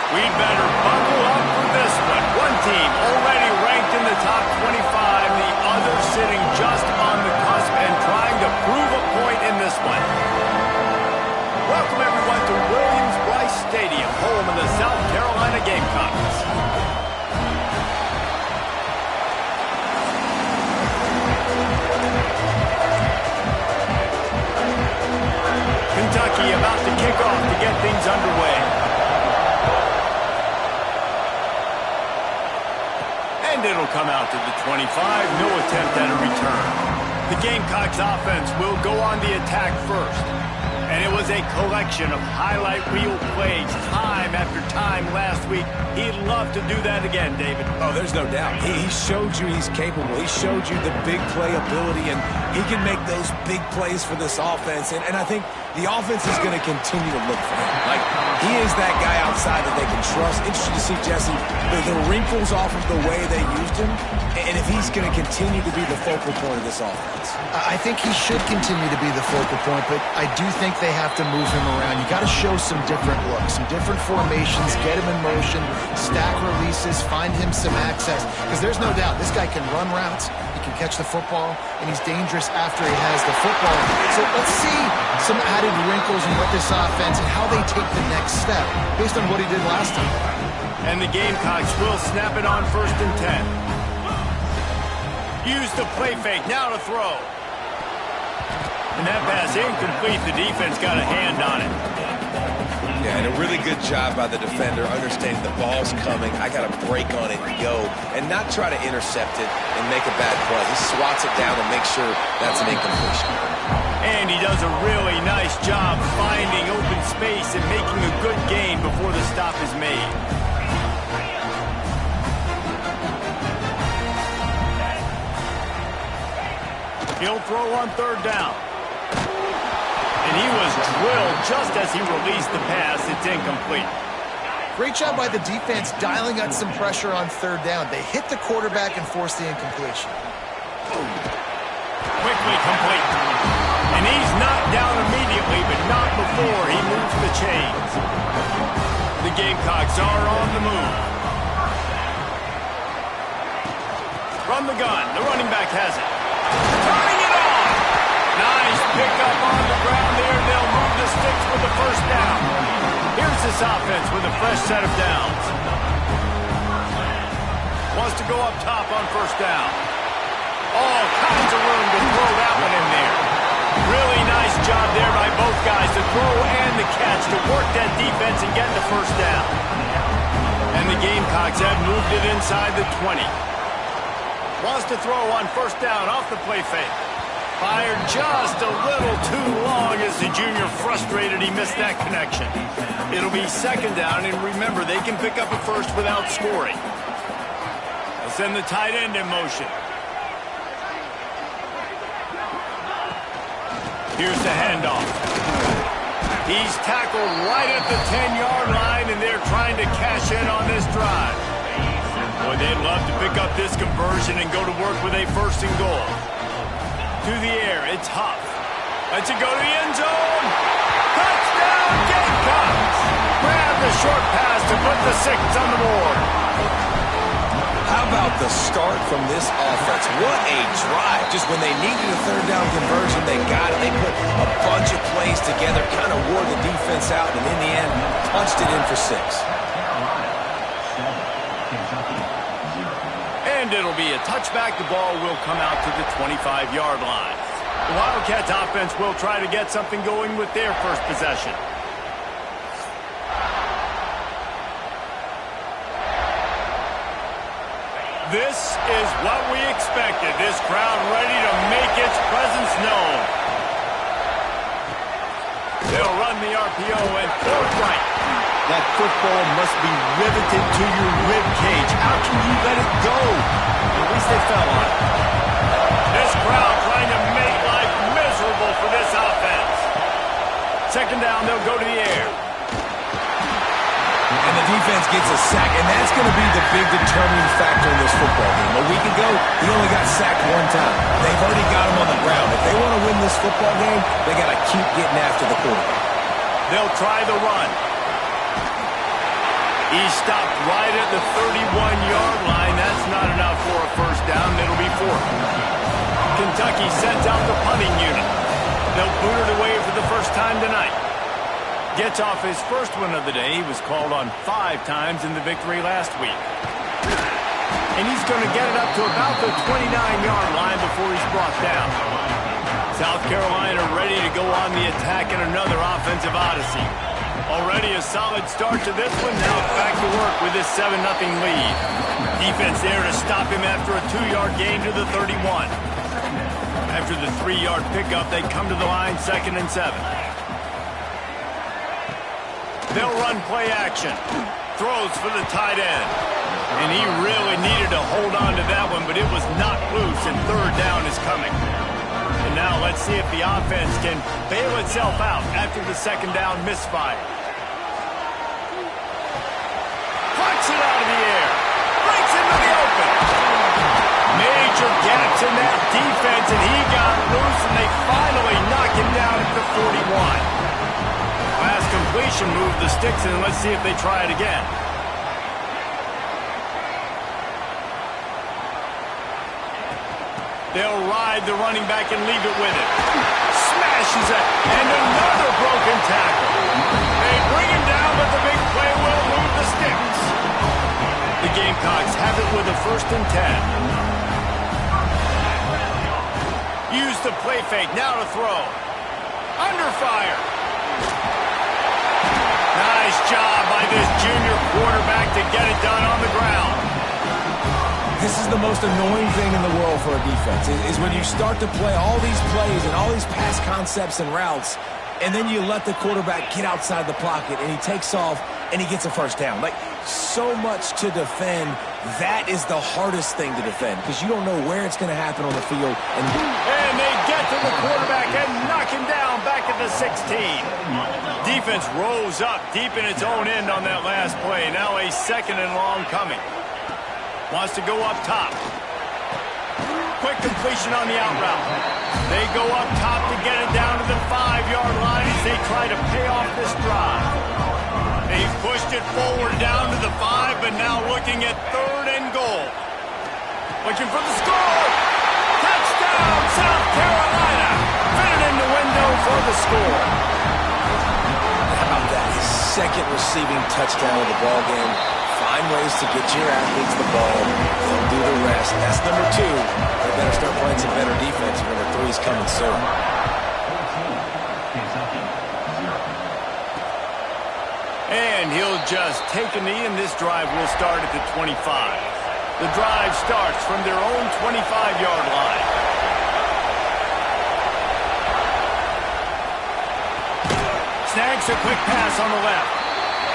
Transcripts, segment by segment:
We better buckle up for this one. One team already ranked in the top 25, the other sitting just on the cusp and trying to prove a point in this one. Welcome everyone to Williams-Brice Stadium, home of the South Carolina Gamecocks. Kentucky about to kick off to get things underway. And it'll come out to the 25, no attempt at a return. The Gamecocks offense will go on the attack first. And it was a collection of highlight reel plays time after time last week. He'd love to do that again, David. Oh, there's no doubt. He showed you he's capable. He showed you the big play ability, and he can make those big plays for this offense. And I think the offense is going to continue to look for him. Like, he is that guy outside that they can trust. Interesting to see, Jesse, the wrinkles off of the way they used him, and if he's going to continue to be the focal point of this offense. I think he should continue to be the focal point, but I do think they have to move him around. You got to show some different looks, some different formations, get him in motion, stack releases, find him some access, because there's no doubt this guy can run routes, he can catch the football, and he's dangerous after he has the football. So let's see some added wrinkles in what this offense and how they take the next step based on what he did last time. And the Gamecocks will snap it on 1st and 10. Use the play fake, now to throw. And that pass incomplete. The defense got a hand on it. Yeah, and a really good job by the defender, understanding the ball's coming. I got to break on it and go, and not try to intercept it and make a bad play. He swats it down and makes sure that's an incompletion. And he does a really nice job finding open space and making a good gain before the stop is made. He'll throw on 3rd down. And he was drilled just as he released the pass. It's incomplete. Great job by the defense dialing up some pressure on 3rd down. They hit the quarterback and forced the incompletion. Quickly complete. And he's knocked down immediately, but not before he moves the chains. The Gamecocks are on the move. From the gun, the running back has it. Turning it on! Nice pickup on the ground there. They'll move the sticks with the 1st down. Here's this offense with a fresh set of downs. Wants to go up top on 1st down. All kinds of room to throw that one in there. Really nice job there by both guys, the throw and the catch, to work that defense and get the 1st down. And the Gamecocks have moved it inside the 20. Wants to throw on 1st down off the play fake. Fired just a little too long as the junior frustrated he missed that connection. It'll be 2nd down, and remember, they can pick up a 1st without scoring. They'll send the tight end in motion. Here's the handoff. He's tackled right at the 10-yard line, and they're trying to cash in on this drive. Boy, they'd love to pick up this conversion and go to work with a 1st and goal. To the air, it's Huff. Lets it go to the end zone. Touchdown, Gamecocks! Grab the short pass to put the 6 on the board. How about the start from this offense? What a drive. Just when they needed a 3rd down conversion, they got it. They put a bunch of plays together, kind of wore the defense out, and in the end, punched it in for 6. And it'll be a touchback. The ball will come out to the 25-yard line. The Wildcats offense will try to get something going with their 1st possession. This is what we expected. This crowd ready to make its presence known. They'll run the RPO and 4th right. That football must be riveted to your rib cage. How can you let it go? At least they fell on it. This crowd trying to make life miserable for this offense. 2nd down, they'll go to the air. And the defense gets a sack, and that's going to be the big determining factor in this football game. A week ago, he only got sacked 1 time. They've already got him on the ground. If they want to win this football game, they got to keep getting after the quarterback. They'll try the run. He stopped right at the 31-yard line. That's not enough for a first down. It'll be fourth. Kentucky sends out the punting unit. They'll boot it away for the first time tonight. Gets off his first one of the day. He was called on 5 times in the victory last week. And he's going to get it up to about the 29-yard line before he's brought down. South Carolina ready to go on the attack in another offensive odyssey. Already a solid start to this one. Now back to work with this 7-0 lead. Defense there to stop him after a 2-yard gain to the 31. After the 3-yard pickup, they come to the line 2nd and 7. They'll run play action. Throws for the tight end. And he really needed to hold on to that one, but it was knocked loose, and third down is coming. And now let's see if the offense can bail itself out after the second down misfire. Flicks it out of the air. Breaks into the open. Major gaps in that defense, and he got loose, and they finally knock him down at the 41. Last completion moved the sticks, and let's see if they try it again. They'll ride the running back and leave it with him. Smashes it, and another broken tackle. They bring him down, but the big play will move the sticks. The Gamecocks have it with a 1st and 10. Use the play fake, now to throw. Under fire. Nice job by this junior quarterback to get it done on the ground. This is the most annoying thing in the world for a defense, is when you start to play all these plays and all these pass concepts and routes, and then you let the quarterback get outside the pocket, and he takes off, and he gets a first down. Like, so much to defend. That is the hardest thing to defend, because you don't know where it's going to happen on the field. And they get to the quarterback and knock him down back at the 16. Defense rose up deep in its own end on that last play. Now a 2nd and long coming. Wants to go up top. Quick completion on the out route. They go up top to get it down to the 5-yard line as they try to pay off this drive. They've pushed it forward down to the 5, but now looking at 3rd and goal. Looking for the score. Touchdown, South Carolina. Fitted in the window for the score. How about that? His 2nd receiving touchdown of the ball game. Find ways to get your athletes the ball. They'll do the rest. That's number 2. They better start playing some better defense. Number 3 is coming soon. And he'll just take a knee, and this drive will start at the 25. The drive starts from their own 25-yard line. Snags a quick pass on the left.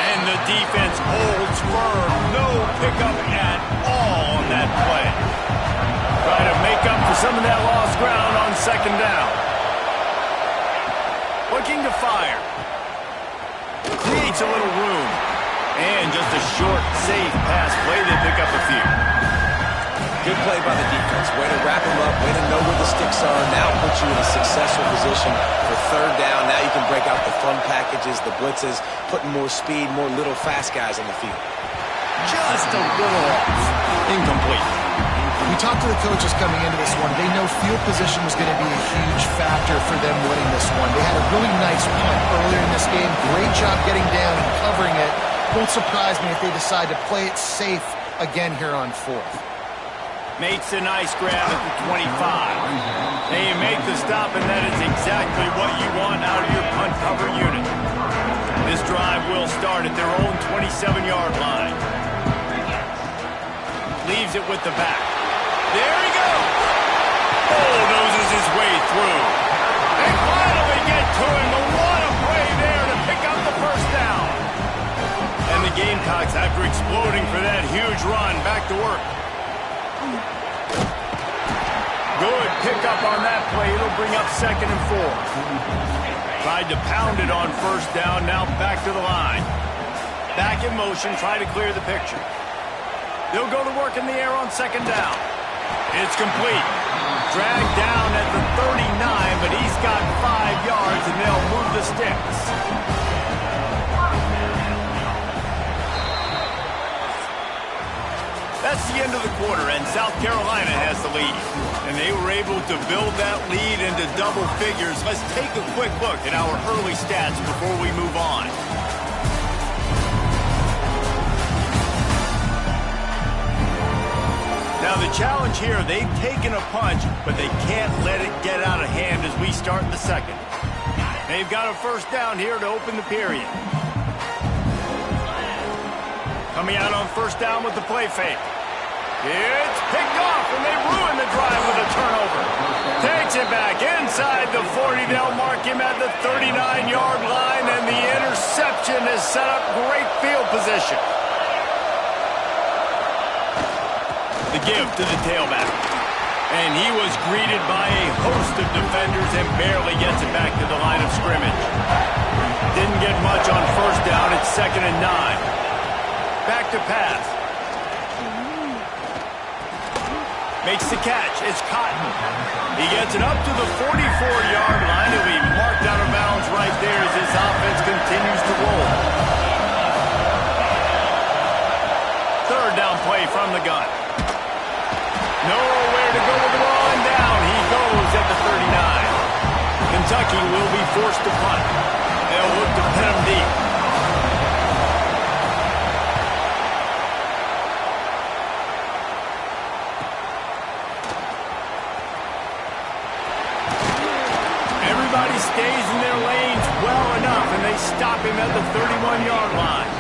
And the defense holds firm. No pickup at all on that play. Try to make up for some of that lost ground on 2nd down. Looking to fire. Creates a little room. And just a short, safe pass play. They pick up a few. Good play by the defense. Way to wrap them up. Way to know where the sticks are. Now put you in a successful position for 3rd down. Now you can break out the fun packages, the blitzes, putting more speed, more little fast guys on the field. Just a little off. Incomplete. We talked to the coaches coming into this one. They know field position was going to be a huge factor for them winning this one. They had a really nice punt earlier in this game. Great job getting down and covering it. Won't surprise me if they decide to play it safe again here on 4th. Makes a nice grab at the 25. They make the stop, and that is exactly what you want out of your punt cover unit. This drive will start at their own 27-yard line. Leaves it with the back. There he goes! Bulldozes his way through. They finally get to him, but what a play there to pick up the first down. And the Gamecocks, after exploding for that huge run, back to work. Good pickup on that play. It'll bring up 2nd and 4. Tried to pound it on 1st down. Now back to the line. Back in motion. Try to clear the picture. They'll go to work in the air on 2nd down. It's complete. Dragged down at the 39, but he's got 5 yards, and they'll move the sticks. That's the end of the quarter, and South Carolina has the lead. And they were able to build that lead into double figures. Let's take a quick look at our early stats before we move on. Now the challenge here, they've taken a punch, but they can't let it get out of hand as we start the second. They've got a first down here to open the period. Coming out on first down with the play fake. It's picked off, and they ruin the drive with a turnover. Takes it back inside the 40. They'll mark him at the 39-yard line, and the interception has set up great field position. The give to the tailback. And he was greeted by a host of defenders and barely gets it back to the line of scrimmage. Didn't get much on first down. It's 2nd and 9. Back to pass. Makes the catch. It's Cotton. He gets it up to the 44-yard line. He'll be marked out of bounds right there as his offense continues to roll. Third down play from the gun. Nowhere to go with the ball, and down he goes at the 39. Kentucky will be forced to punt. They'll look to pin him deep. Everybody stays in their lanes well enough, and they stop him at the 31-yard line.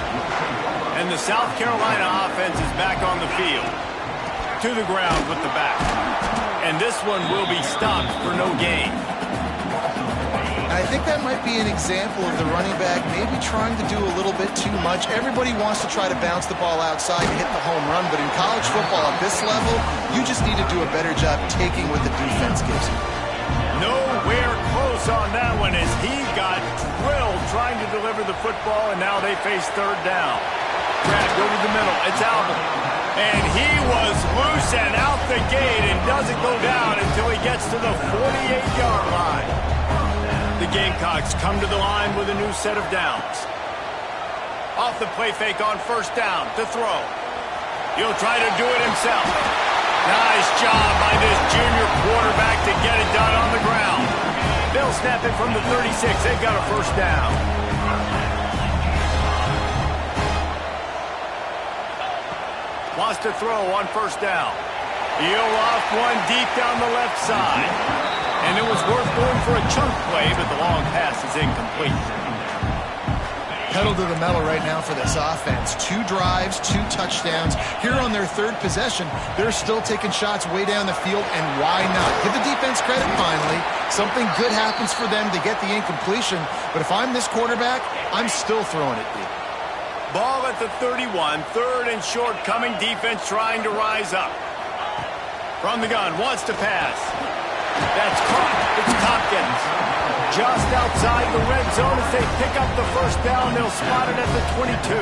And the South Carolina offense is back on the field. To the ground with the back. And this one will be stopped for no gain. I think that might be an example of the running back maybe trying to do a little bit too much. Everybody wants to try to bounce the ball outside and hit the home run, but in college football at this level, you just need to do a better job taking what the defense gives you. Nowhere close on that one as he got drilled trying to deliver the football, and now they face third down. Grabbed over the middle. It's Albert. And he was loose and out the gate and doesn't go down until he gets to the 48-yard line. The Gamecocks come to the line with a new set of downs. Off the play fake on first down to throw. He'll try to do it himself. Nice job by this junior quarterback to get it done on the ground. They'll snap it from the 36. They've got a first down. Wants to throw on first down. He'll off one deep down the left side. And it was worth going for a chunk play, but the long pass is incomplete. Pedal to the metal right now for this offense. 2 drives, 2 touchdowns. Here on their third possession, they're still taking shots way down the field, and why not? Give the defense credit finally. Something good happens for them to get the incompletion, but if I'm this quarterback, I'm still throwing it deep. Ball at the 31, third and short, coming defense trying to rise up. From the gun, wants to pass. That's caught. It's Tompkins. Just outside the red zone as they pick up the first down. They'll spot it at the 22.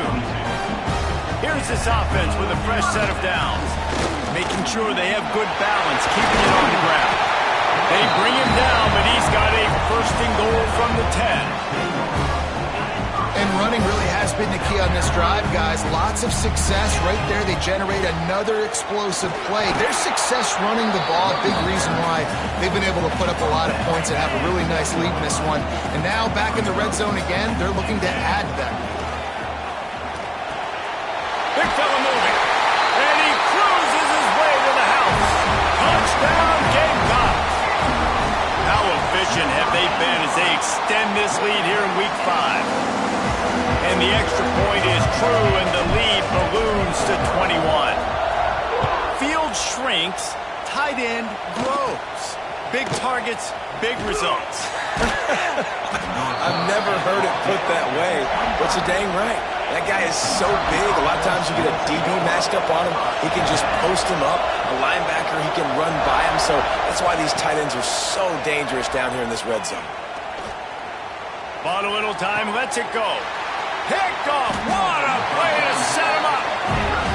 Here's this offense with a fresh set of downs. Making sure they have good balance, keeping it on the ground. They bring him down, but he's got a first and goal from the 10. And running really has been the key on this drive, guys. Lots of success right there. They generate another explosive play. Their success running the ball, big reason why they've been able to put up a lot of points and have a really nice lead in this one. And now back in the red zone again, they're looking to add to that. Big fella moving. And he cruises his way to the house. Touchdown, Gamecocks. How efficient have they been as they extend this lead here in Week 5? And the extra point is true, and the lead balloons to 21. Field shrinks, tight end grows. Big targets, big results. I've never heard it put that way, but you're dang right. That guy is so big. A lot of times you get a DB matched up on him. He can just post him up. A linebacker, he can run by him. So that's why these tight ends are so dangerous down here in this red zone. Bought a little time, lets it go. Picked off. What a play to set him up.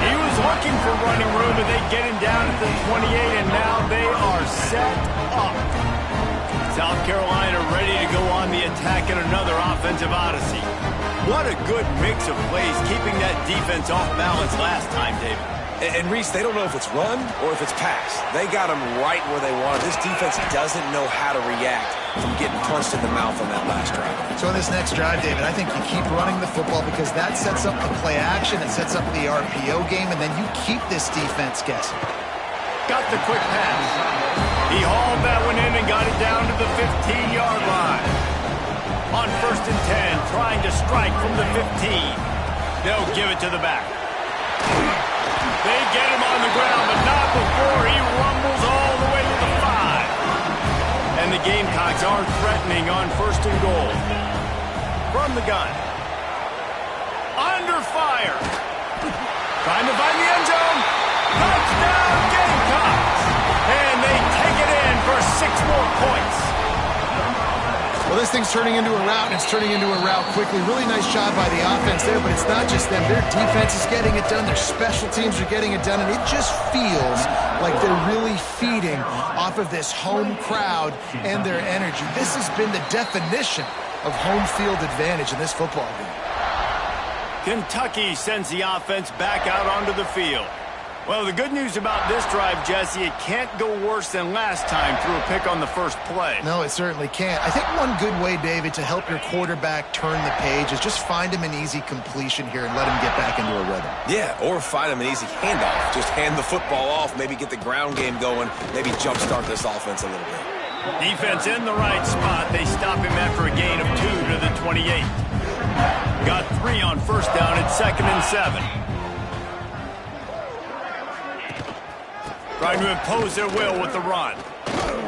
He was looking for running room, and they get him down at the 28, and now they are set up. South Carolina ready to go on the attack in another offensive odyssey. What a good mix of plays, keeping that defense off balance last time, David. And Reese, they don't know if it's run or if it's pass. They got them right where they want it. This defense doesn't know how to react from getting punched in the mouth on that last drive. So in this next drive, David, I think you keep running the football because that sets up the play action, it sets up the RPO game, and then you keep this defense guessing. Got the quick pass. He hauled that one in and got it down to the 15-yard line. On 1st and 10, trying to strike from the 15. They'll give it to the back. They get him on the ground, but not before he rumbles all the way to the 5. And the Gamecocks are threatening on 1st and goal. From the gun. Under fire. Trying to find the end zone. Touchdown, Gamecocks! And they take it in for 6 more points. Well, this thing's turning into a rout, and it's turning into a rout quickly. Really nice job by the offense there, but it's not just them. Their defense is getting it done. Their special teams are getting it done, and it just feels like they're really feeding off of this home crowd and their energy. This has been the definition of home field advantage in this football game. Kentucky sends the offense back out onto the field. Well, the good news about this drive, Jesse, it can't go worse than last time through a pick on the first play. No, it certainly can't. I think one good way, David, to help your quarterback turn the page is just find him an easy completion here and let him get back into a rhythm. Yeah, or find him an easy handoff. Just hand the football off, maybe get the ground game going, maybe jumpstart this offense a little bit. Defense in the right spot. They stop him after a gain of 2 to the 28. Got 3 on 1st down at 2nd and 7. Trying to impose their will with the run.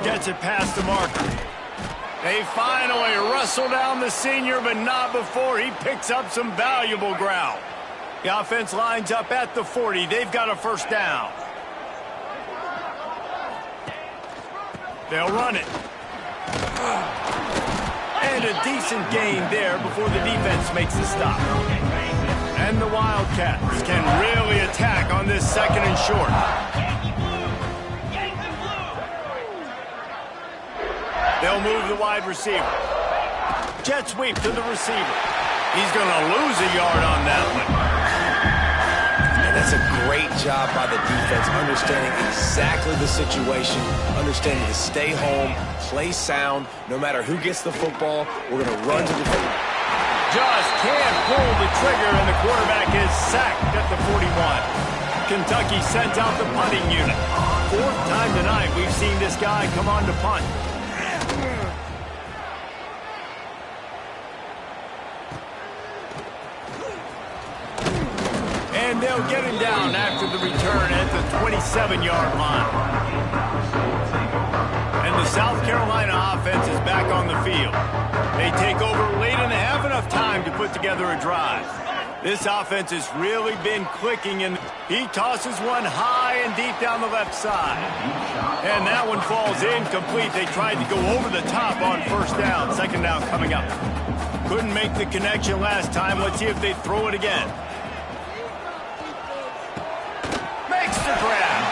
Gets it past the marker. They finally wrestle down the senior, but not before he picks up some valuable ground. The offense lines up at the 40. They've got a 1st down. They'll run it. And a decent gain there before the defense makes the stop. And the Wildcats can really attack on this 2nd and short. They'll move the wide receiver. Jet sweep to the receiver. He's going to lose a yard on that one. And that's a great job by the defense, understanding exactly the situation, understanding to stay home, play sound. No matter who gets the football, we're going to run to the field. Just can't pull the trigger, and the quarterback is sacked at the 41. Kentucky sent out the punting unit. 4th time tonight we've seen this guy come on to punt. And they'll get him down after the return at the 27-yard line. And the South Carolina offense is back on the field. They take over late and have enough time to put together a drive. This offense has really been clicking, and he tosses one high and deep down the left side. And that one falls incomplete. They tried to go over the top on 1st down. 2nd down coming up. Couldn't make the connection last time. Let's see if they throw it again. Makes the grab.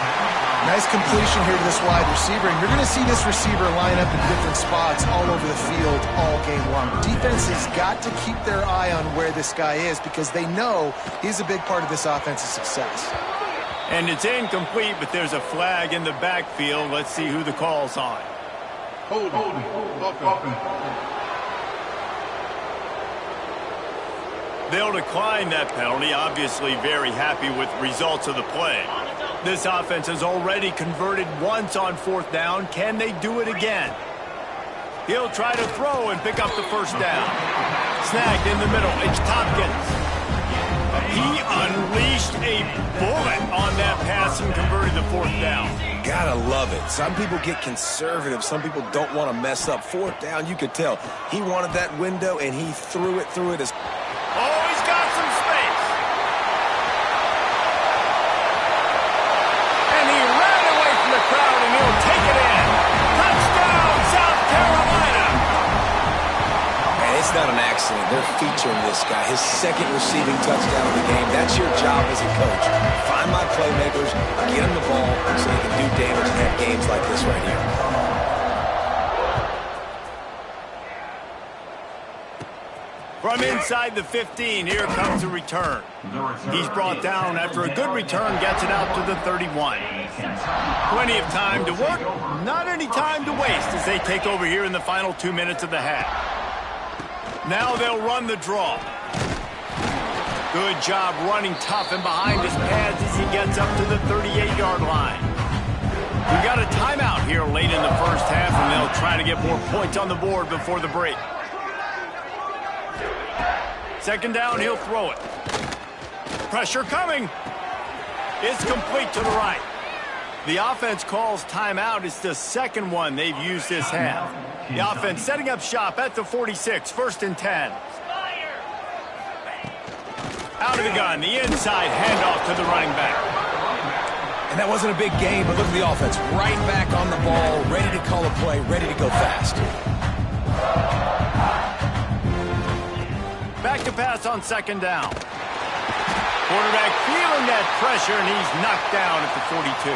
Nice completion here to this wide receiver, and you're going to see this receiver line up in different spots all over the field all game long. Defense has got to keep their eye on where this guy is because they know he's a big part of this offense's success. And it's incomplete, but there's a flag in the backfield. Let's see who the call's on. Hold on. They'll decline that penalty, obviously very happy with results of the play. This offense has already converted once on 4th down. Can they do it again? He'll try to throw and pick up the 1st down. Snagged in the middle. It's Tompkins. He unleashed a bullet on that pass and converted the 4th down. Gotta love it. Some people get conservative. Some people don't want to mess up. 4th down, you could tell. He wanted that window, and he threw it as... Oh, he's got some space. And he ran away from the crowd, and he'll take it in. Touchdown, South Carolina. Man, it's not an accident. They're featuring this guy. His 2nd receiving touchdown of the game. That's your job as a coach. Find my playmakers, get them the ball so they can do damage and have games like this right here. From inside the 15, here comes the return. He's brought down after a good return, gets it out to the 31. Plenty of time to work, not any time to waste as they take over here in the final 2 minutes of the half. Now they'll run the draw. Good job running tough and behind his pads as he gets up to the 38-yard line. We got a timeout here late in the first half, and they'll try to get more points on the board before the break. Second down, he'll throw it. Pressure coming. It's complete to the right. The offense calls timeout. It's the second one they've used this half. The offense setting up shop at the 46, 1st and 10. Out of the gun, the inside handoff to the running back. And that wasn't a big gain, but look at the offense. Right back on the ball, ready to call a play, ready to go fast. Back to pass on second down. Quarterback feeling that pressure, and he's knocked down at the 42.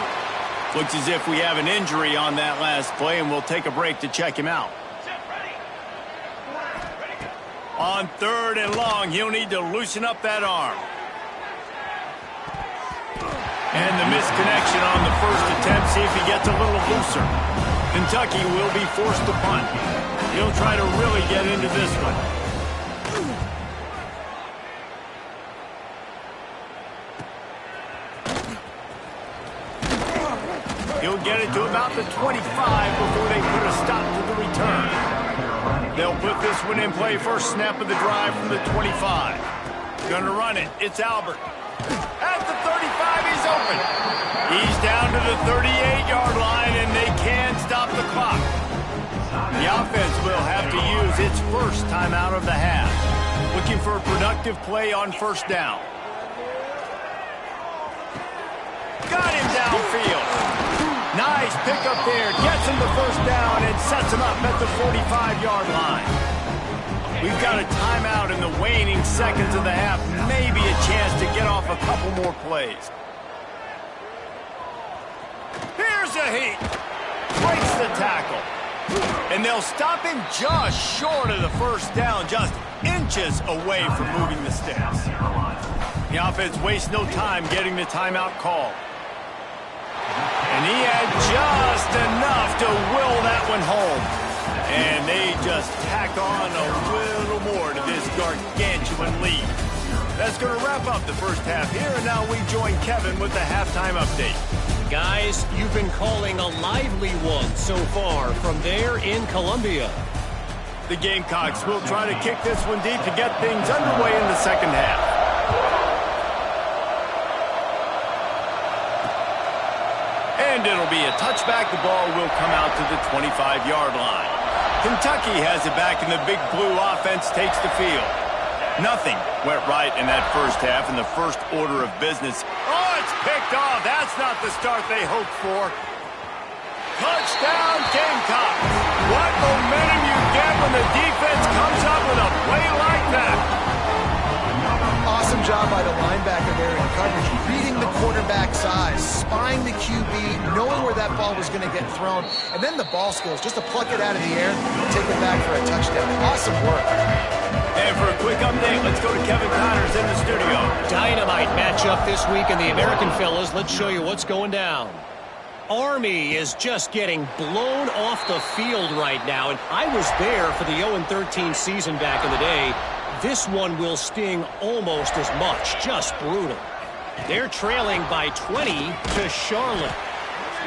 Looks as if we have an injury on that last play, and we'll take a break to check him out. On 3rd and long, he'll need to loosen up that arm. And the misconnection on the first attempt. See if he gets a little looser. Kentucky will be forced to punt. He'll try to really get into this one. He'll get it to about the 25 before they put a stop to the return. They'll put this one in play first snap of the drive from the 25. Gonna run it. It's Albert. At the 35, he's open. He's down to the 38-yard line, and they can't stop the clock. The offense will have to use its first timeout of the half. Looking for a productive play on first down. Got him downfield. Nice pickup there. Gets him the first down and sets him up at the 45-yard line. We've got a timeout in the waning seconds of the half. Maybe a chance to get off a couple more plays. Here's a heat. Breaks the tackle. And they'll stop him just short of the first down, just inches away from moving the sticks. The offense wastes no time getting the timeout call. And he had just enough to will that one home. And they just tack on a little more to this gargantuan lead. That's going to wrap up the first half here, and now we join Kevin with the halftime update. Guys, you've been calling a lively one so far from there in Columbia. The Gamecocks will try to kick this one deep to get things underway in the second half. And it'll be a touchback. The ball will come out to the 25-yard line. Kentucky has it back, and the Big Blue offense takes the field. Nothing went right in that first half in the first order of business. Oh, it's picked off. That's not the start they hoped for. Touchdown, Gamecocks. What momentum you get when the defense comes up with a play like that. Awesome job by the linebacker there in coverage, reading the quarterback's eyes, spying the QB, knowing where that ball was going to get thrown, and then the ball skills, just to pluck it out of the air and take it back for a touchdown. Awesome work. And for a quick update, let's go to Kevin Connors in the studio. Dynamite matchup this week in the American fellas. Let's show you what's going down. Army is just getting blown off the field right now, and I was there for the 0-13 season back in the day. This one will sting almost as much. Just brutal. They're trailing by 20 to Charlotte.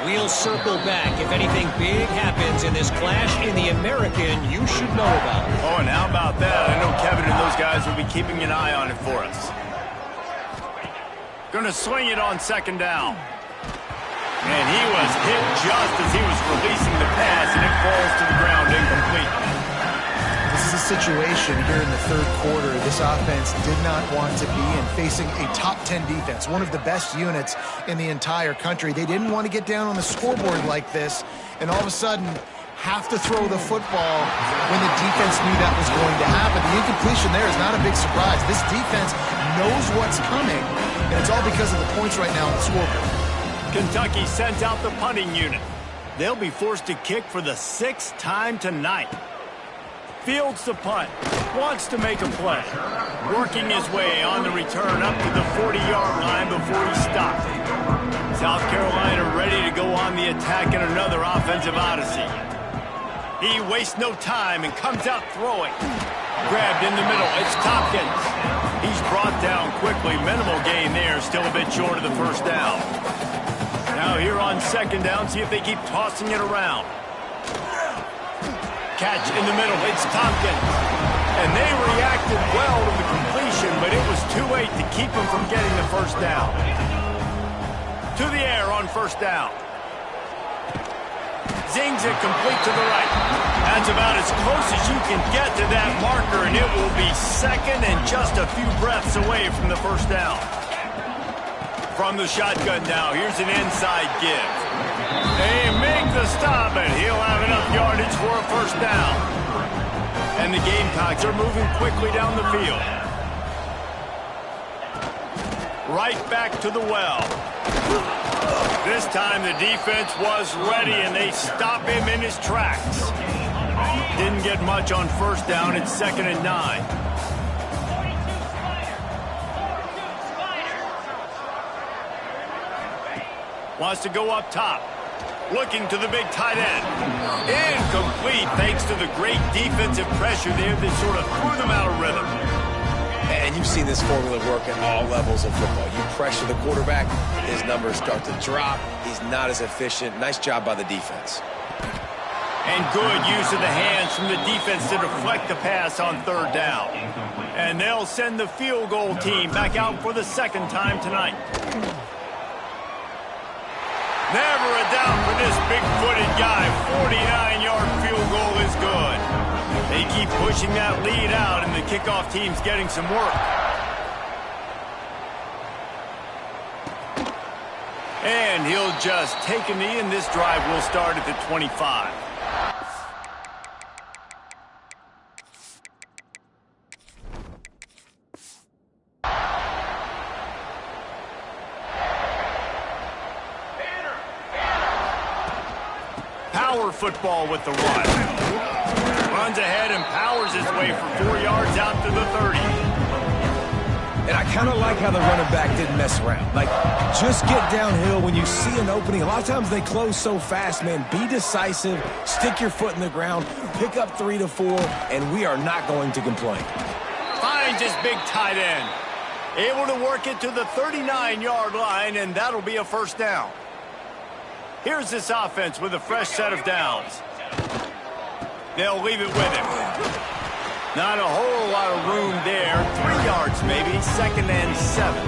We'll circle back. If anything big happens in this clash in the American, you should know about it. Oh, and how about that? I know Kevin and those guys will be keeping an eye on it for us. Going to swing it on second down. And he was hit just as he was releasing the pass, and it falls to the ground incomplete. This is a situation here in the third quarter this offense did not want to be in, facing a top 10 defense, one of the best units in the entire country. They didn't want to get down on the scoreboard like this, and all of a sudden have to throw the football when the defense knew that was going to happen. The incompletion there is not a big surprise. This defense knows what's coming, and it's all because of the points right now on the scoreboard. Kentucky sent out the punting unit. They'll be forced to kick for the 6th time tonight. Fields the punt. wants to make a play. Working his way on the return up to the 40-yard line before he stopped. South Carolina ready to go on the attack in another offensive odyssey. He wastes no time and comes out throwing. Grabbed in the middle. It's Tompkins. He's brought down quickly. Minimal gain there. Still a bit short of the first down. Now here on second down, see if they keep tossing it around. Catch in the middle. It's Tompkins. And they reacted well to the completion, but it was too late to keep them from getting the first down. To the air on first down. Zings it complete to the right. That's about as close as you can get to that marker, and it will be second and just a few breaths away from the first down. From the shotgun now, here's an inside give. They make the stop, and he'll have enough yardage for a first down. And the Gamecocks are moving quickly down the field. Right back to the well. This time the defense was ready, and they stop him in his tracks. Didn't get much on first down. It's 2nd and 9. Wants to go up top. Looking to the big tight end. Incomplete thanks to the great defensive pressure there that sort of threw them out of rhythm. And you've seen this formula work at all levels of football. You pressure the quarterback, his numbers start to drop. He's not as efficient. Nice job by the defense. And good use of the hands from the defense to deflect the pass on third down. And they'll send the field goal team back out for the second time tonight. Never a doubt for this big-footed guy. 49-yard field goal is good. They keep pushing that lead out, and the kickoff team's getting some work. And he'll just take a knee, and this drive will start at the 25. Power football with the run. Runs ahead and powers his way for 4 yards out to the 30. And I kind of like how the running back didn't mess around. Like, just get downhill when you see an opening. A lot of times they close so fast, man. Be decisive, stick your foot in the ground, pick up 3 to 4, and we are not going to complain. Finds his big tight end. Able to work it to the 39-yard line, and that'll be a first down. Here's this offense with a fresh set of downs. They'll leave it with him. Not a whole lot of room there. 3 yards maybe. 2nd and 7.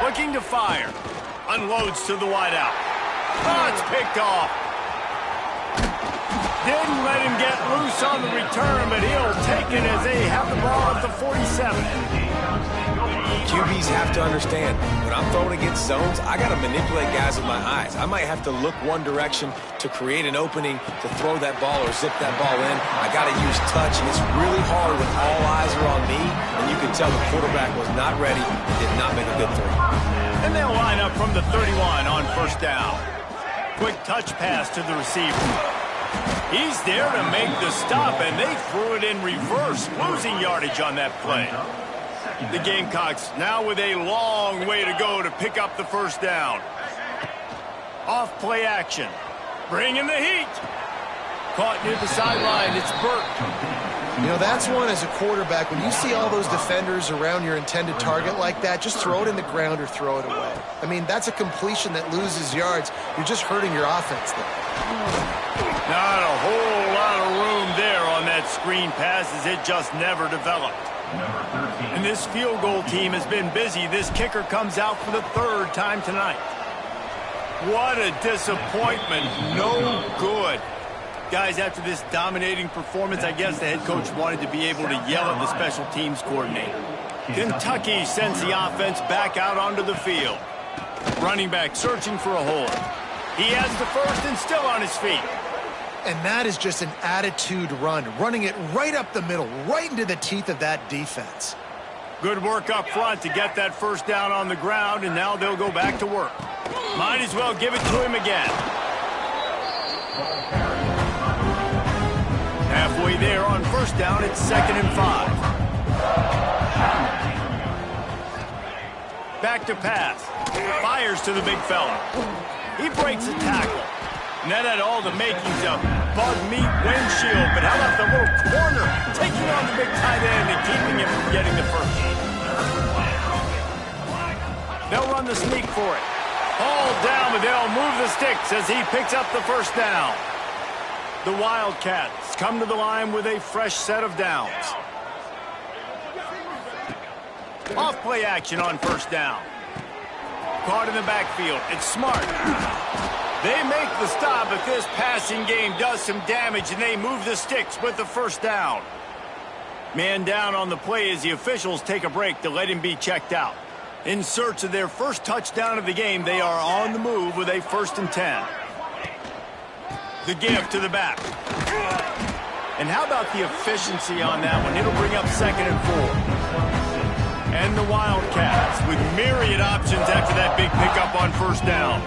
Looking to fire. Unloads to the wideout. Oh, it's picked off. Didn't let him get loose on the return, but he'll take it as they have the ball at the 47. QBs have to understand, when I'm throwing against zones, I got to manipulate guys with my eyes. I might have to look one direction to create an opening to throw that ball or zip that ball in. I got to use touch, and it's really hard when all eyes are on me, and you can tell the quarterback was not ready and did not make a good throw. And they'll line up from the 31 on first down. Quick touch pass to the receiver. He's there to make the stop, and they threw it in reverse, losing yardage on that play. The Gamecocks now with a long way to go to pick up the first down. Off play action. Bringing the heat. Caught near the sideline. It's Burke. You know, that's one as a quarterback. When you see all those defenders around your intended target like that, just throw it in the ground or throw it away. I mean, that's a completion that loses yards. You're just hurting your offense there. Not a whole lot of room there on that screen pass as it just never developed. And this field goal team has been busy. This kicker comes out for the 3rd time tonight. What a disappointment. No good. Guys, after this dominating performance, I guess the head coach wanted to be able to yell at the special teams coordinator. Kentucky sends the offense back out onto the field. Running back searching for a hole. He has the first and still on his feet. And that is just an attitude run, running it right up the middle, right into the teeth of that defense. Good work up front to get that first down on the ground, and now they'll go back to work. Might as well give it to him again. Halfway there on first down, it's 2nd and 5. Back to pass. Fires to the big fella. He breaks a tackle. And that had all the makings of bug meat windshield, but how about the little corner taking on the big tight end and keeping him from getting the first? They'll run the sneak for it. All down, but they'll move the sticks as he picks up the first down. The Wildcats come to the line with a fresh set of downs. Off play action on first down. Caught in the backfield. It's smart. They make the stop, but this passing game does some damage, and they move the sticks with the first down. Man down on the play as the officials take a break to let him be checked out. In search of their first touchdown of the game, they are on the move with a 1st and 10. The give to the back. And how about the efficiency on that one? It'll bring up 2nd and 4. And the Wildcats with myriad options after that big pickup on first down.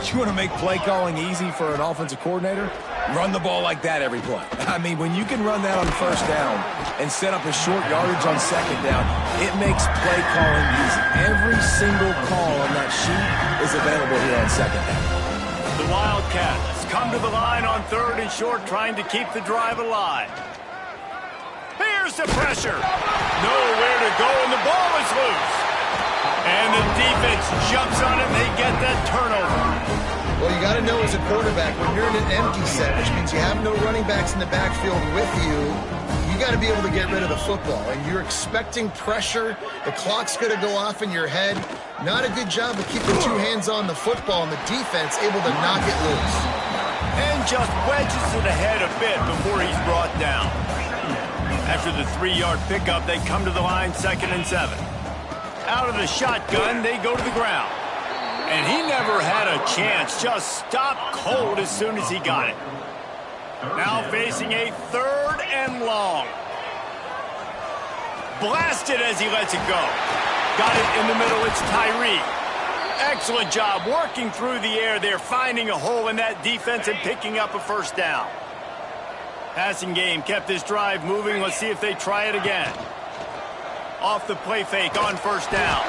You want to make play calling easy for an offensive coordinator? Run the ball like that every play. I mean, when you can run that on first down and set up a short yardage on 2nd down, it makes play calling easy. Every single call on that sheet is available here on 2nd down. The Wildcats come to the line on 3rd and short, trying to keep the drive alive. Here's the pressure. Nowhere to go, and the ball is loose. And the defense jumps on it, and they get that turnover. Well, you got to know as a quarterback, when you're in an empty set, which means you have no running backs in the backfield with you, you got to be able to get rid of the football. And you're expecting pressure. The clock's going to go off in your head. Not a good job of keeping 2 hands on the football, and the defense able to knock it loose. And just wedges it ahead a bit before he's brought down. After the 3-yard pickup, they come to the line 2nd and 7. Out of the shotgun, they go to the ground. And he never had a chance, just stopped cold as soon as he got it. Now facing a 3rd and long. Blasted as he lets it go. Got it in the middle, it's Tyree. Excellent job working through the air there, finding a hole in that defense and picking up a first down. Passing game kept this drive moving. Let's see if they try it again. Off the play fake on first down.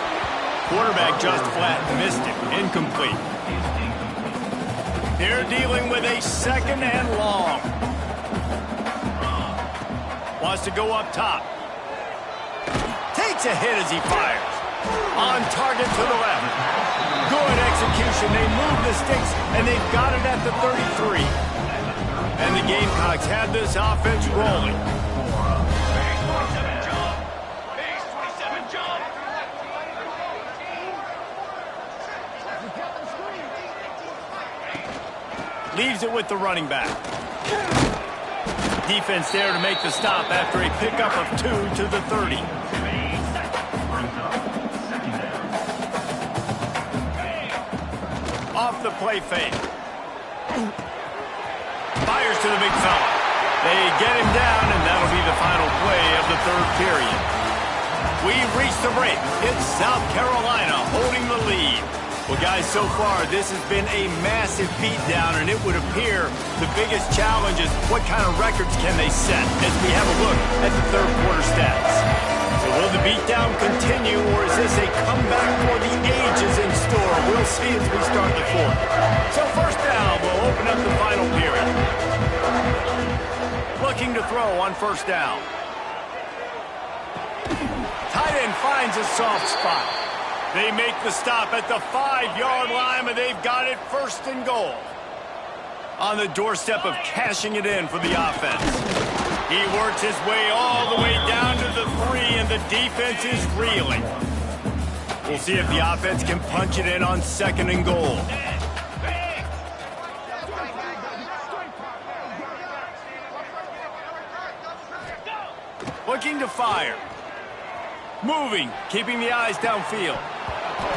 Quarterback just flat missed it. Incomplete. They're dealing with a 2nd and long. Wants to go up top. Takes a hit as he fires. On target to the left. Good execution. They move the sticks, and they've got it at the 33. And the Gamecocks have this offense rolling. Leaves it with the running back. Defense there to make the stop after a pickup of 2 to the 30. Off the play fake. Fires to the big fella. They get him down, and that'll be the final play of the 3rd period. We've reached the break. It's South Carolina holding the lead. Well, guys, so far, this has been a massive beatdown, and it would appear the biggest challenge is what kind of records can they set as we have a look at the 3rd quarter stats. So will the beatdown continue, or is this a comeback for the ages in store? We'll see as we start the 4th. So first down, we'll open up the final period. Looking to throw on first down. Tight end finds a soft spot. They make the stop at the 5-yard line, and they've got it 1st and goal. On the doorstep of cashing it in for the offense. He works his way all the way down to the 3, and the defense is reeling. We'll see if the offense can punch it in on 2nd and goal. Looking to fire. Moving, keeping the eyes downfield.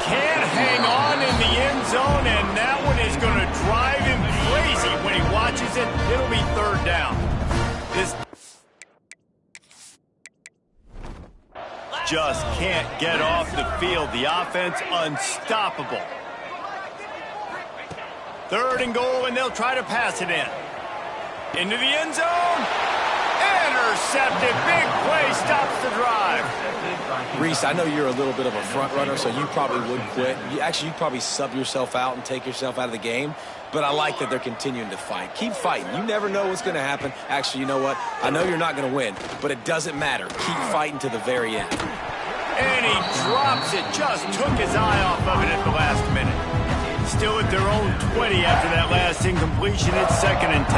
Can't hang on in the end zone, and that one is going to drive him crazy when he watches it. It'll be 3rd down. This just can't get off the field. The offense unstoppable. 3rd and goal, and they'll try to pass it in. Into the end zone. Intercepted. Big play stops the drive. Reese, I know you're a little bit of a front runner, so you probably would quit. You'd probably sub yourself out and take yourself out of the game. But I like that they're continuing to fight. Keep fighting. You never know what's going to happen. Actually, you know what? I know you're not going to win, but it doesn't matter. Keep fighting to the very end. And he drops it. Just took his eye off of it at the last minute. Still at their own 20 after that last incompletion. It's 2nd and 10.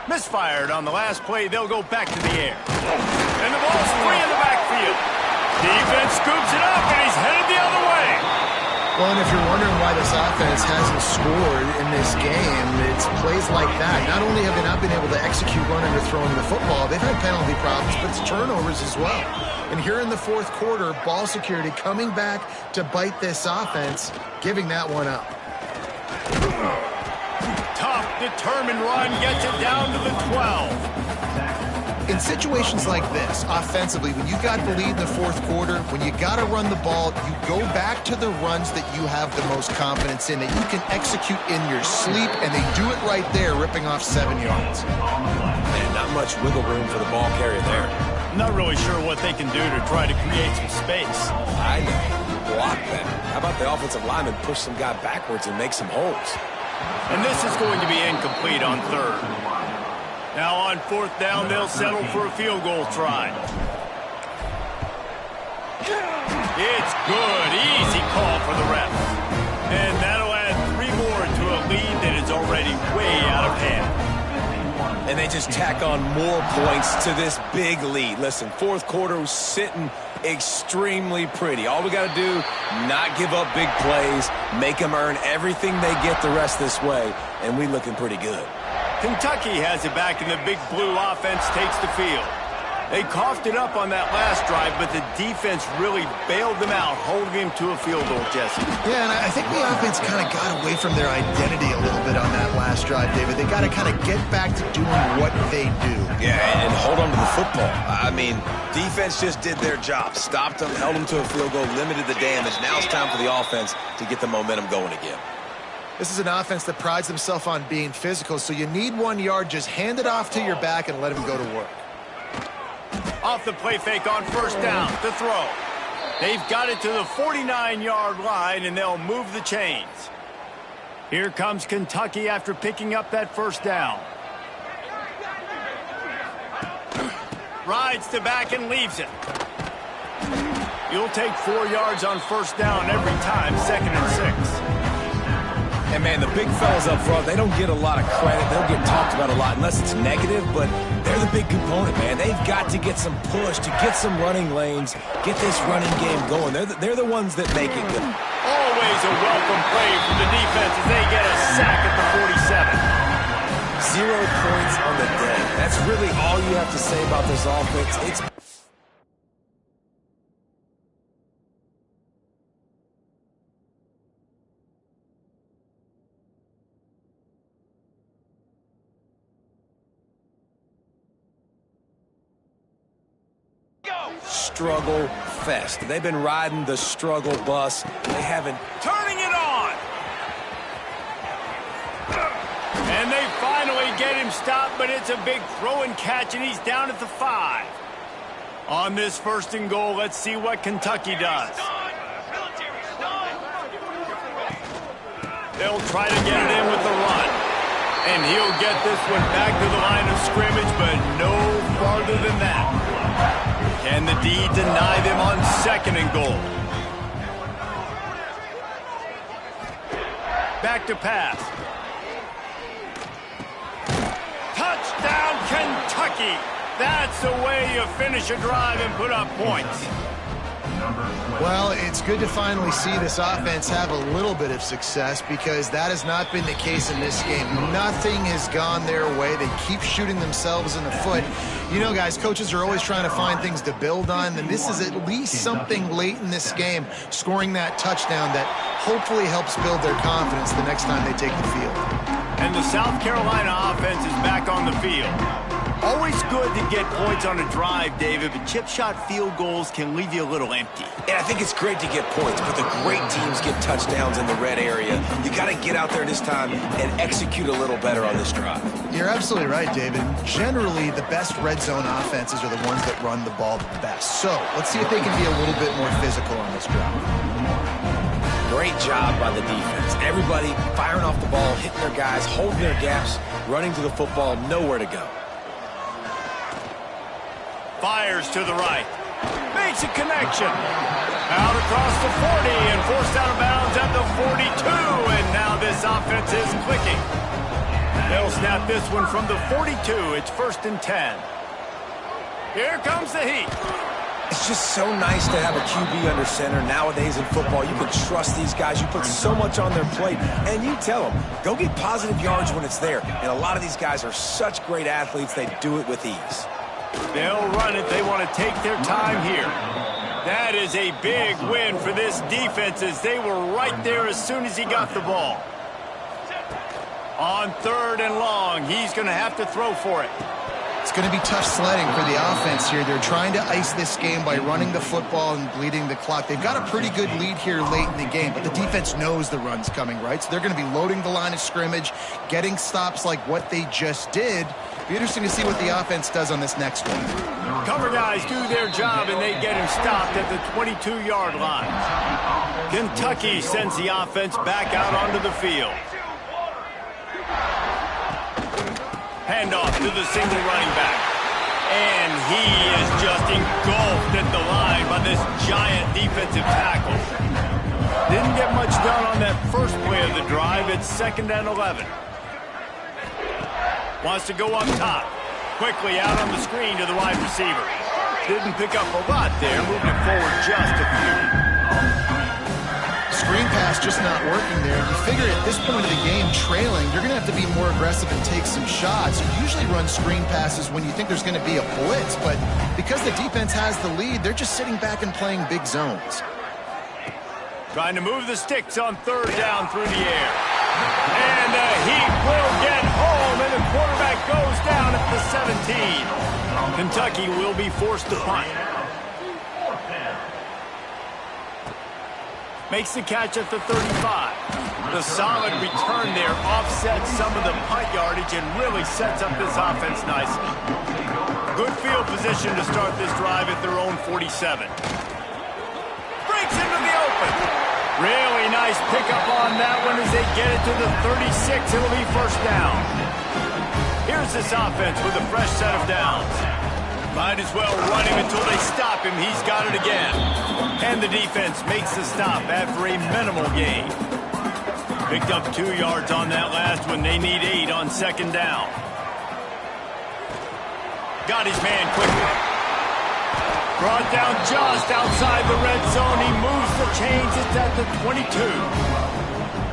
Misfired on the last play. They'll go back to the air. And the ball's free in the backfield. Defense scoops it up, and he's headed the other way. Well, and if you're wondering why this offense hasn't scored in this game, it's plays like that. Not only have they not been able to execute running or throwing the football, they've had penalty problems, but it's turnovers as well. And here in the 4th quarter, ball security coming back to bite this offense, giving that one up. Tough, determined run gets it down to the 12. In situations like this, offensively, when you got the lead in the 4th quarter, when you got to run the ball, you go back to the runs that you have the most confidence in, that you can execute in your sleep, and they do it right there, ripping off 7 yards. Man, not much wiggle room for the ball carrier there. Not really sure what they can do to try to create some space. I know. Block that. How about the offensive lineman push some guy backwards and make some holes? And this is going to be incomplete on 3rd. Now on 4th down, they'll settle for a field goal try. It's good. Easy call for the ref. And that'll add 3 more to a lead that is already way out of hand. And they just tack on more points to this big lead. Listen, 4th quarter was sitting extremely pretty. All we got to do, not give up big plays, make them earn everything they get the rest this way, and we looking pretty good. Kentucky has it back, and the big blue offense takes the field. They coughed it up on that last drive, but the defense really bailed them out, holding him to a field goal, Jesse. Yeah, and I think the offense kind of got away from their identity a little bit on that last drive, David. They got to kind of get back to doing what they do. Yeah, and hold on to the football. I mean, defense just did their job. Stopped them, held them to a field goal, limited the damage. Now it's time for the offense to get the momentum going again. This is an offense that prides themselves on being physical, so you need 1 yard, just hand it off to your back and let him go to work. Off the play fake on 1st down, to throw. They've got it to the 49-yard line, and they'll move the chains. Here comes Kentucky after picking up that 1st down. Rides to back and leaves it. You'll take 4 yards on 1st down every time, 2nd and 6. And, man, the big fellas up front, they don't get a lot of credit. They'll get talked about a lot unless it's negative, but they're the big component, man. They've got to get some push, to get some running lanes, get this running game going. They're the ones that make it good. Always a welcome play from the defense as they get a sack at the 47. 0 points on the day. That's really all you have to say about this offense. It's struggle fest. They've been riding the struggle bus. They haven't. Turning it on. And they finally get him stopped, but it's a big throw and catch, and he's down at the 5. On this 1st and goal, let's see what Kentucky does. They'll try to get it in with the run. And he'll get this one back to the line of scrimmage, but no farther than that. Can the D deny them on 2nd and goal? Back to pass. Touchdown, Kentucky! That's the way you finish a drive and put up points. Well, it's good to finally see this offense have a little bit of success because that has not been the case in this game. Nothing has gone their way. They keep shooting themselves in the foot. You know, guys, coaches are always trying to find things to build on, and this is at least something late in this game, scoring that touchdown that hopefully helps build their confidence the next time they take the field. And the South Carolina offense is back on the field. Always good to get points on a drive, David, but chip shot field goals can leave you a little empty. And I think it's great to get points, but the great teams get touchdowns in the red area. You got to get out there this time and execute a little better on this drive. You're absolutely right, David. Generally, the best red zone offenses are the ones that run the ball the best. So let's see if they can be a little bit more physical on this drive. Great job by the defense. Everybody firing off the ball, hitting their guys, holding their gaps, running to the football, nowhere to go. Fires to the right. Makes a connection. Out across the 40 and forced out of bounds at the 42. And now this offense is clicking. They'll snap this one from the 42. It's 1st and 10. Here comes the heat. It's just so nice to have a QB under center nowadays in football. You can trust these guys. You put so much on their plate. And you tell them, go get positive yards when it's there. And a lot of these guys are such great athletes, they do it with ease. They'll run it. They want to take their time here. That is a big win for this defense as they were right there as soon as he got the ball. On 3rd and long, he's going to have to throw for it. It's going to be tough sledding for the offense here. They're trying to ice this game by running the football and bleeding the clock. They've got a pretty good lead here late in the game, but the defense knows the run's coming, right? So they're going to be loading the line of scrimmage, getting stops like what they just did. Be interesting to see what the offense does on this next one. Cover guys do their job, and they get him stopped at the 22-yard line. Kentucky sends the offense back out onto the field. Handoff to the single running back. And he is just engulfed at the line by this giant defensive tackle. Didn't get much done on that first play of the drive. It's 2nd and 11. Wants to go up top. Quickly out on the screen to the wide receiver. Didn't pick up a lot there. Moving it forward just a few. Screen pass just not working there. You figure at this point of the game, trailing, you're going to have to be more aggressive and take some shots. You usually run screen passes when you think there's going to be a blitz, but because the defense has the lead, they're just sitting back and playing big zones. Trying to move the sticks on 3rd down through the air. And the Heat will get home, and the quarterback goes down at the 17. Kentucky will be forced to punt. Makes the catch at the 35. The solid return there offsets some of the punt yardage and really sets up this offense nicely. Good field position to start this drive at their own 47. Breaks into the open. Really nice pickup on that one as they get it to the 36. It'll be 1st down. Here's this offense with a fresh set of downs. Might as well run him until they stop him. He's got it again. And the defense makes the stop after a minimal gain. Picked up 2 yards on that last one. They need 8 on 2nd down. Got his man quickly. Brought down just outside the red zone. He moves the chains. It's at the 22.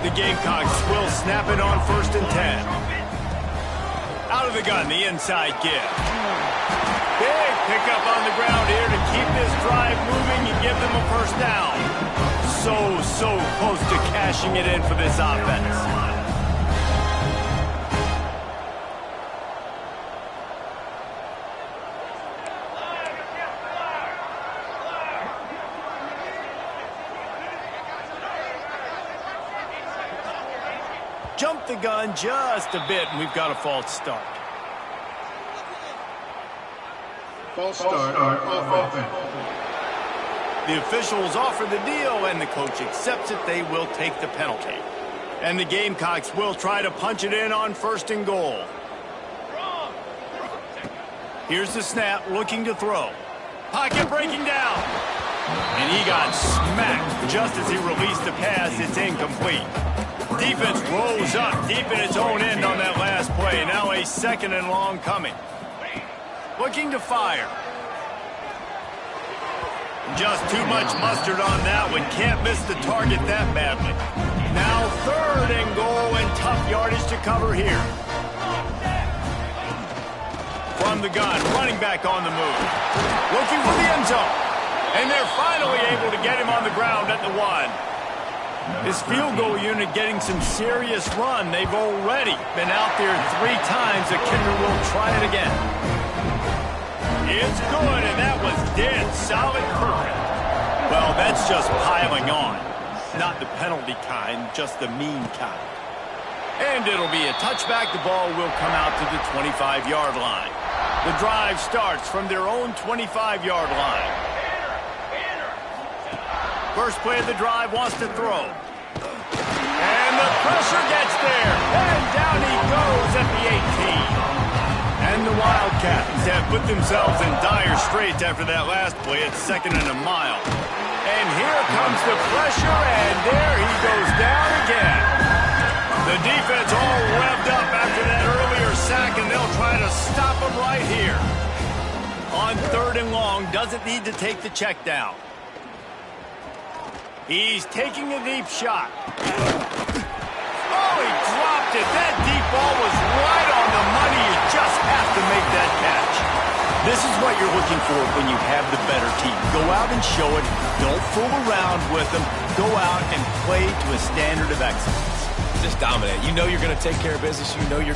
The Gamecocks will snap it on 1st and 10. Out of the gun, the inside give. Big pickup on the ground here to keep this drive moving and give them a 1st down. So close to cashing it in for this offense. Jump the gun just a bit, and we've got a false start. False start on offense. The officials offer the deal, and the coach accepts it. They will take the penalty. And the Gamecocks will try to punch it in on 1st and goal. Here's the snap, looking to throw. Pocket breaking down. And he got smacked just as he released the pass. It's incomplete. Defense rose up deep in its own end on that last play. Now a 2nd and long coming. Looking to fire. Just too much mustard on that one. Can't miss the target that badly. Now 3rd and goal and tough yardage to cover here. From the gun, running back on the move. Looking for the end zone. And they're finally able to get him on the ground at the 1. This field goal unit getting some serious run. They've already been out there 3 times. The kicker will try it again. It's good, and that was dead solid perfect. Well, that's just piling on. Not the penalty kind, just the mean kind. And it'll be a touchback. The ball will come out to the 25-yard line. The drive starts from their own 25-yard line. First play of the drive wants to throw. And the pressure gets there. And down he goes at the 18. And the Wildcats have put themselves in dire straits after that last play. It's 2nd and a mile. And here comes the pressure, and there he goes down again. The defense all revved up after that earlier sack, and they'll try to stop him right here. On 3rd and long, doesn't need to take the check down. He's taking a deep shot. Oh, he dropped it. That deep ball was right on the money. You just have to make that catch. This is what you're looking for when you have the better team. Go out and show it. Don't fool around with them. Go out and play to a standard of excellence. Just dominate. You know you're going to take care of business. You know you're...